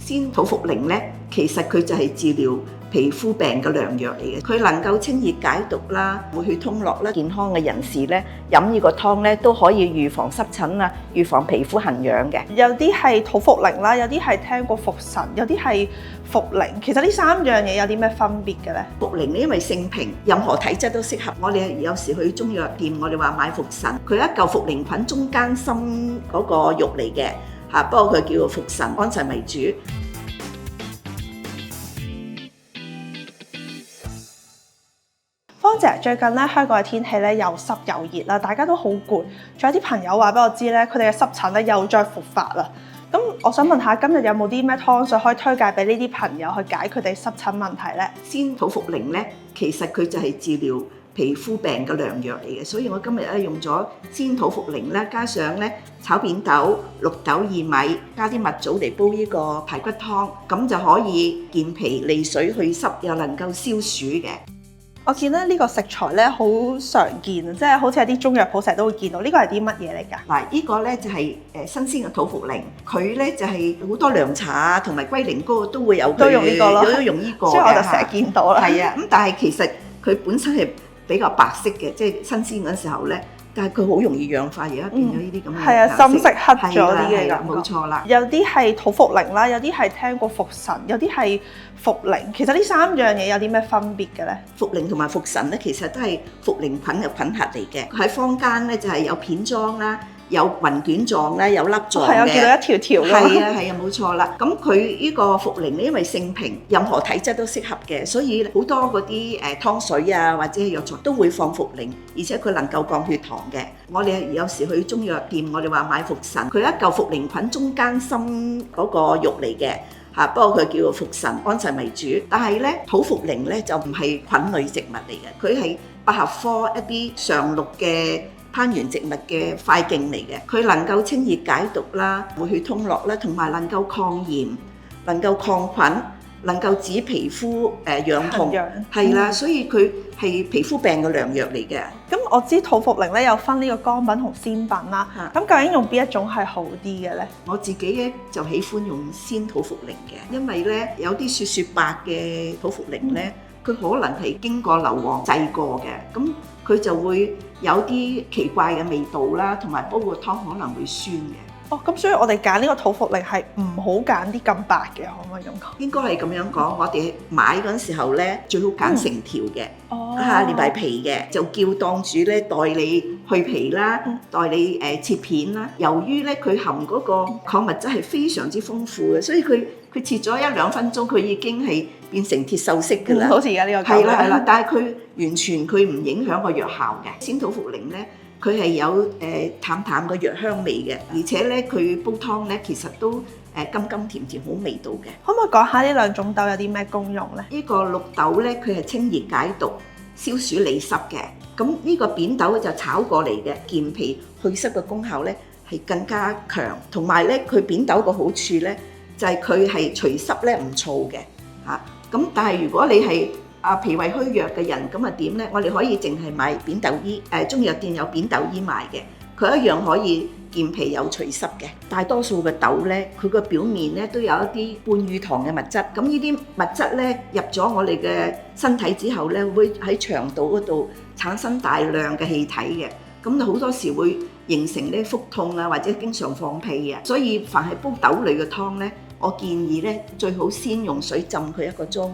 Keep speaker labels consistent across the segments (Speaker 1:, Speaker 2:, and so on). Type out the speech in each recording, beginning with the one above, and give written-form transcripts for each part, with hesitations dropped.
Speaker 1: 鮮土茯苓咧，其實佢就係治療皮膚病嘅良藥嚟嘅，佢能夠清熱解毒啦，活血通絡啦。健康嘅人士咧飲呢個湯咧都可以預防濕疹啊，預防皮膚痕癢嘅。
Speaker 2: 有啲係土茯苓啦，有啲係聽過茯神，有啲係茯苓。其實呢三樣嘢有啲咩分別嘅咧？
Speaker 1: 茯苓咧因為性平，任何體質都適合。我哋有時去中藥店，我哋話買茯神，佢一嚿茯苓菌中間心嗰個肉嚟嘅嚇，不過佢叫做茯神，安神為主。
Speaker 2: 芳姐，最近咧香港嘅天氣咧又濕又熱啦，大家都好攰。仲有啲朋友話俾我知咧，佢哋嘅濕疹咧又再復發啦。咁我想問下，今日有冇啲咩湯水可以推介俾呢啲朋友去解佢哋濕疹問題咧？
Speaker 1: 鮮土茯苓咧，其實佢就係治療皮膚病嘅良藥嚟嘅，所以我今日咧用咗鮮土茯苓咧，加上咧炒扁豆、綠豆、薏米，加啲蜜棗嚟煲呢個排骨湯，咁就可以健脾利水去濕，又能夠消暑嘅。
Speaker 2: 我見咧呢個食材咧好常見，即係好似喺啲中藥鋪成日都會見到。呢個係啲乜嘢嚟㗎？
Speaker 1: 嗱，呢個咧就係新鮮嘅土茯苓，佢咧就係好多涼茶啊，同埋龜苓膏都會有佢，
Speaker 2: 都用呢個咯，
Speaker 1: 都用呢個嘅。
Speaker 2: 所以我就成日見到啦。
Speaker 1: 係啊，咁但係其實佢本身係比較白色嘅，即係新鮮嗰時候咧。但係佢好容易氧化，而家變咗呢啲咁嘅
Speaker 2: 係啊，深色黑咗啲嘅感覺。
Speaker 1: 冇錯啦。
Speaker 2: 有啲係土茯苓啦，有啲係聽過茯神，有啲係茯苓。其實呢三樣嘢有啲咩分別嘅咧？
Speaker 1: 茯苓同埋茯神咧，其實都係茯苓菌嘅菌核嚟嘅。喺坊間咧就係有片裝啦，有雲卷狀啦，有粒狀嘅。係啊，
Speaker 2: 見到一條條㗎。
Speaker 1: 係啊，冇錯啦。咁佢呢個茯苓咧，因為性平，任何體質都適合嘅，所以好多嗰啲湯水啊，或者係藥材都會放茯苓，而且佢能夠降血糖嘅。我哋有時去中藥店，我哋話買茯神，佢一嚿茯苓菌中間心嗰個肉嚟嘅嚇，不過佢叫做茯神，安神為主。但係咧土茯苓咧就唔係菌類植物嚟嘅，佢係百合科一啲常綠嘅攀援植物嘅塊莖嚟嘅，佢能夠清熱解毒啦，活血通絡啦，同埋能夠抗炎，能夠抗菌，能夠止皮膚癢痛，係啦，所以佢係皮膚病嘅良藥嚟嘅。
Speaker 2: 咁我知土茯苓咧有分呢個乾品同鮮品啦，咁究竟用邊一種係好啲嘅咧？我
Speaker 1: 自己咧就喜歡用鮮土茯苓嘅，因為咧有啲雪雪白嘅土茯苓咧，佢可能係經過硫磺製過嘅，咁佢就會有啲奇怪嘅味道啦，同埋煲個湯可能會酸嘅。
Speaker 2: 哦，咁所以我哋揀呢個土茯苓係唔好揀啲咁白嘅，可唔可以咁講？
Speaker 1: 應該係咁樣講，我哋買嗰陣時候咧，最好揀成條嘅，連埋皮嘅，就叫檔主咧代你去皮啦，代你切片啦。由於咧佢含嗰個礦物質係非常之豐富嘅，所以佢切咗1-2分鐘，佢已經係變成鐵鏽色㗎啦。
Speaker 2: 好似而家呢個咁。
Speaker 1: 係啦，但係佢完全佢唔影響個藥效嘅。鮮土茯苓咧，佢係有淡淡嘅藥香味嘅，而且咧佢煲湯咧其實都甘甘甜甜好味道嘅。
Speaker 2: 可唔可以講下呢兩種豆有啲咩功用咧？
Speaker 1: 呢個綠豆咧，佢係清熱解毒、消暑利濕嘅。咁呢個扁豆就炒過嚟嘅，健脾去濕嘅功效咧係更加強。同埋咧，佢扁豆個好處咧就係佢係除濕咧唔燥嘅嚇。咁但係如果你係脾胃虛弱嘅人，咁啊點咧？我哋可以淨係買扁豆衣，中藥店有扁豆衣賣嘅，佢一樣可以健脾有除濕嘅。大多數嘅豆咧，佢個表面咧都有一啲半乳糖嘅物質，咁呢啲物質咧入咗我哋嘅身體之後咧，會喺腸道嗰度產生大量嘅氣體嘅，咁好多時會形成咧腹痛啊，或者經常放屁啊。所以凡係煲豆類嘅湯咧，我建議咧最好先用水浸佢1個鐘。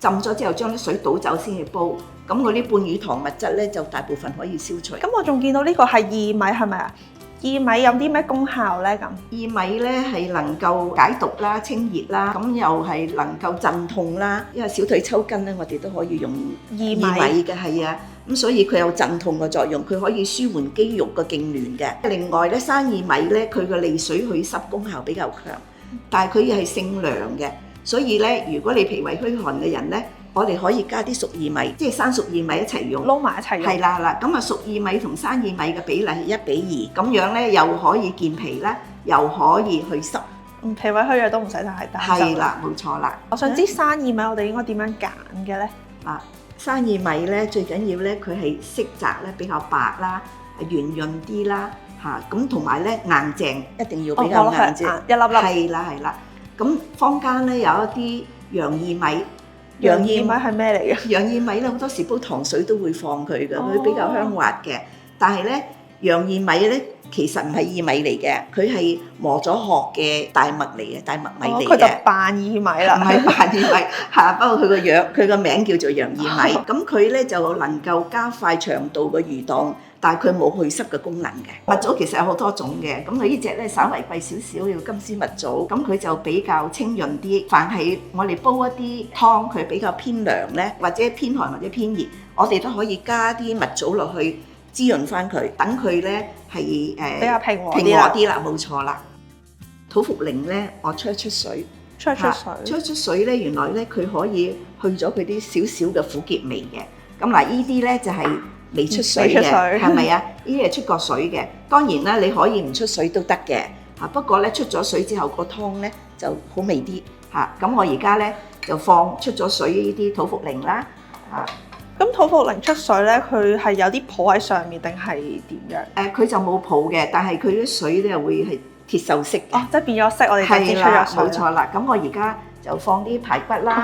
Speaker 1: 浸咗之後，將啲水倒走先去煲，咁嗰啲半乳糖物質咧就大部分可以消除。
Speaker 2: 咁我仲見到呢個係薏米，係咪啊？薏米有啲咩功效咧？咁
Speaker 1: 薏米咧係能夠解毒啦、清熱啦，咁又係能夠鎮痛啦。因為小腿抽筋咧，我哋都可以用薏米嘅，係啊。咁所以佢有鎮痛嘅作用，佢可以舒緩肌肉嘅痙攣嘅。另外咧，生薏米咧，佢嘅利水去濕功效比較強，但係佢又係性涼嘅。所以咧，如果你脾胃虛寒嘅人咧，我哋可以加啲熟薏米，即係生熟薏米一齊用，
Speaker 2: 撈埋一齊用。
Speaker 1: 係啦，咁熟薏米同生薏米嘅比例係1:2，咁樣咧又可以健脾啦，又可以去濕。
Speaker 2: 脾胃虛弱都唔使太擔心。
Speaker 1: 係啦，冇錯啦。
Speaker 2: 我想知生薏米我哋應該點樣揀嘅咧？
Speaker 1: 生薏米咧最緊要咧佢係色澤咧比較白啦，圓潤啲啦，咁同埋咧硬淨，一定要比較硬淨，
Speaker 2: 一粒粒。
Speaker 1: 係啦。咁坊間咧有一啲洋薏米，
Speaker 2: 洋薏米係咩嚟嘅？
Speaker 1: 洋薏米咧好多時煲糖水都會放佢嘅，佢比較香滑嘅。但係咧洋薏米咧其實唔係薏米嚟嘅，佢係磨咗殼嘅大麥嚟嘅，大麥米嚟嘅。
Speaker 2: 佢就扮薏米啦，
Speaker 1: 唔係扮薏米嚇，不過佢個名叫做洋薏米。咁佢咧就能夠加快腸道嘅蠕動，但係佢冇去濕嘅功能嘅。蜜棗其實有好多種嘅，咁佢呢隻咧稍微貴少少，要金絲蜜棗，咁佢就比較清潤啲。凡係我哋煲一啲湯，佢比較偏涼咧，或者偏寒或者偏熱，我哋都可以加啲蜜棗落去滋潤翻佢，等佢咧係
Speaker 2: 比較平和
Speaker 1: 啲啦，冇錯啦。土茯苓咧，我出水。
Speaker 2: 出水
Speaker 1: 咧，原來咧佢可以去咗佢啲少少嘅苦澀味嘅。咁嗱，呢啲咧就係未出水嘅，係咪啊？呢啲係出過水嘅。當然啦，你可以唔出水都得嘅嚇。不過咧出咗水之後，個湯咧就好味啲嚇。咁我而家咧就放出咗水呢啲土茯苓啦嚇。
Speaker 2: 咁土茯苓出水咧，佢係有啲泡喺上面定係點樣？
Speaker 1: 佢就冇泡嘅，但係佢啲水咧會係鐵鏽色嘅。
Speaker 2: 哦，即係變咗色，我哋就知出咗水。
Speaker 1: 冇錯啦。咁我而家就放啲排骨啦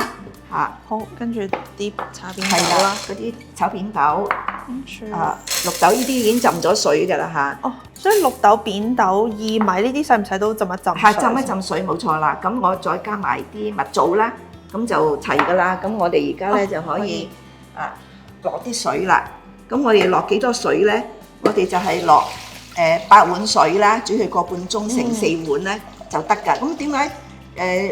Speaker 1: 嚇。
Speaker 2: 好，跟住啲炒扁豆啦，
Speaker 1: 嗰啲炒扁豆。
Speaker 2: 跟住
Speaker 1: 綠豆呢啲已經浸咗水㗎啦嚇。
Speaker 2: 哦，所以綠豆、扁豆、薏米呢啲使唔使都浸一浸水？
Speaker 1: 係浸一浸水，冇錯啦。咁我再加埋啲蜜棗啦，咁就齊㗎啦。咁我哋而家咧就可以落啲水啦。咁我哋落幾多水咧？我哋就係落8碗水啦，煮佢個半鐘成4碗咧就得㗎。咁點解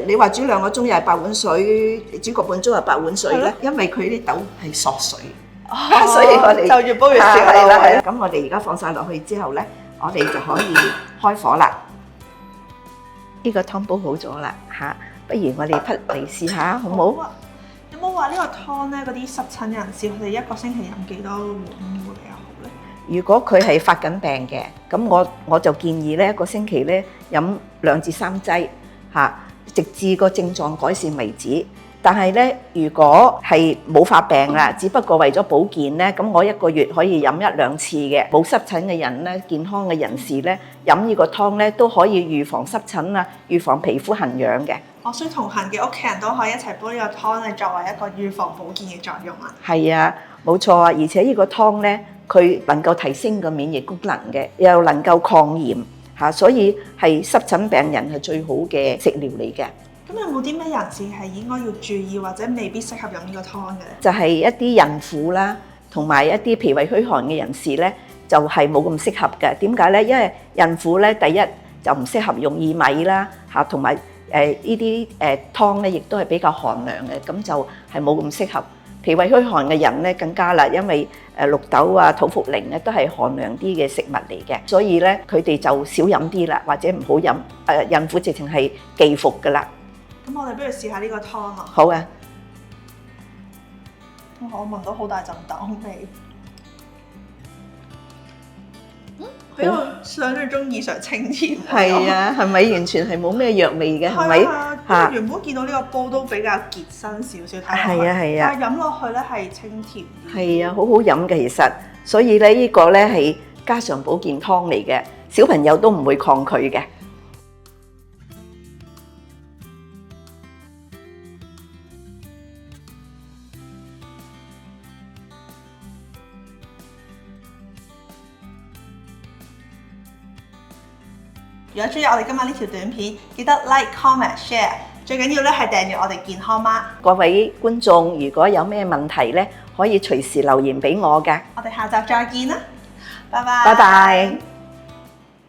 Speaker 1: 你話煮2個鐘又係8碗水，煮個半鐘又8碗水咧？因為佢啲豆係索水。所以我哋
Speaker 2: 就越煲越少
Speaker 1: 啦。咁我哋而家放晒落去之後咧，我哋就可以開火啦。呢個湯煲好咗啦嚇，不如我哋滗嚟試下好唔好？
Speaker 2: 有冇話呢個湯咧？嗰啲濕疹人士佢哋1個星期飲幾多碗會比較好咧？
Speaker 1: 如果佢係發緊病嘅，咁我就建議咧1個星期咧飲2至3劑嚇，直至個症狀改善為止。但係咧，如果係冇發病啦，只不過為咗保健咧，咁我1個月可以飲1-2次嘅。冇濕疹嘅人咧，健康嘅人士咧，飲呢個湯咧都可以預防濕疹啊，預防皮膚痕癢嘅。
Speaker 2: 所以同行嘅屋企人都可以一齊煲呢個湯嚟作為一個預防保健嘅作用啊。
Speaker 1: 係啊，冇錯啊，而且呢個湯咧，佢能夠提升個免疫功能嘅，又能夠抗炎嚇，所以係濕疹病人係最好嘅食療嚟嘅。
Speaker 2: 咁有冇啲咩人士係應該要注意或者未必適合飲呢個湯嘅咧？
Speaker 1: 就係一啲孕婦啦，同埋一啲脾胃虛寒嘅人士咧，就係冇咁適合嘅。點解咧？因為孕婦咧，第一就唔適合用薏米啦嚇，同埋呢啲湯咧，亦都係比較寒涼嘅，咁就係冇咁適合。脾胃虛寒嘅人咧更加啦，因為綠豆啊、土茯苓咧都係寒涼啲嘅食物嚟嘅，所以咧佢哋就少飲啲啦，或者唔好飲。孕婦直情係忌服㗎啦。
Speaker 2: 咁我哋不如試下呢個湯啊！
Speaker 1: 好啊！
Speaker 2: 我聞到好大陣豆味，比我想象中異常清甜。
Speaker 1: 係啊，係咪完全係冇咩藥味嘅？係咪？
Speaker 2: 嚇！原本見到呢個煲都比較結身少少，睇落去，但係飲落去咧係清甜。
Speaker 1: 係啊，好好飲嘅其實，所以咧呢個咧係家常保健湯嚟嘅，小朋友都唔會抗拒嘅。
Speaker 2: 如果中意我哋今日呢條短片，記得 like、comment、share， 最緊要咧係訂閱我哋健康媽。
Speaker 1: 各位觀眾，如果有咩問題咧，可以隨時留言俾我㗎。
Speaker 2: 我哋下集再見啦，拜拜。
Speaker 1: 拜拜。